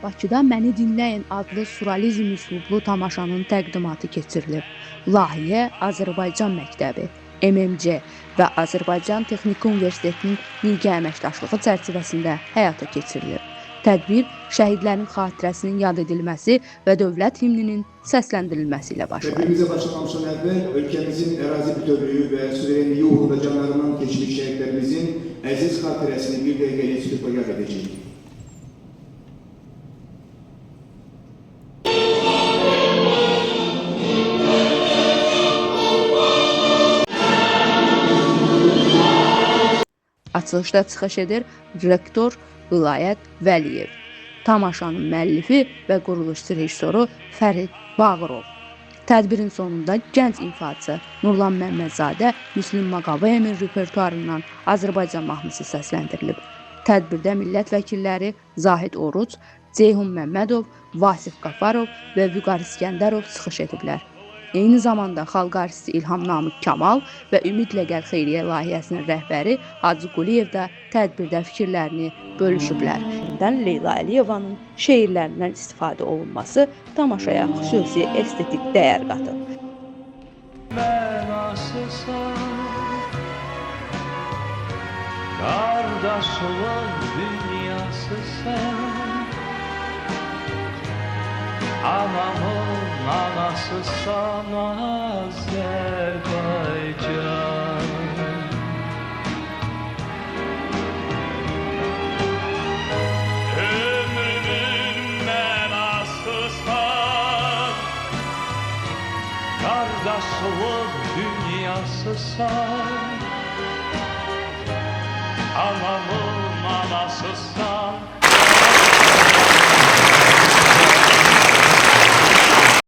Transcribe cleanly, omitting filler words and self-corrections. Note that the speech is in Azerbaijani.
Bakıda Məni Dinləyin adlı surrealizm üslublu tamaşanın təqdimatı keçirilib. Layihə Azərbaycan Məktəbi, MMC və Azərbaycan Texniki Universitetinin birgə əməkdaşlığı çərçivəsində həyata keçirilib. Tədbir şəhidlərin xatirəsinin yad edilməsi və dövlət himninin səsləndirilməsi ilə başlayır. Tədbirimizə başlamamışdan əvvəl ölkəmizin ərazi bütövlüyü və suverenliyi uğrunda canlarından keçmiş şəhidlərimizin əziz xatirəsini bir dəqiqəlik sükutla yad edəcəyik. Açılışda çıxış edir rektor Vilayət Vəliyev, tamaşanın müəllifi və quruluşçu rejissoru Fərid Bağırov. Tədbirin sonunda gənc ifaçı Nurlan Məmmədzadə Müslüm Maqabəyevin repertuarından Azərbaycan mahnısı səsləndirilib. Tədbirdə millət vəkilləri Zahid Oruc, Ceyhun Məmmədov, Vasif Qafarov və Vüqar İskəndərov çıxış ediblər. Eyni zamanda xalq artisti İlham Namıq Kamal və Ümidlə Gəl Xeyriyyə layihəsinin rəhbəri Hacı Quliyev də tədbirdə fikirlərini bölüşüblər. Leyla Əliyevanın şeirlərindən istifadə olunması tamaşaya xüsusi estetik dəyər qatıb. Qardaşlıq dünyası sən, anamın anasısan Azərbaycan. Ömrümün mənasısan, qardaşlıq dünyasısan, anamın anasısan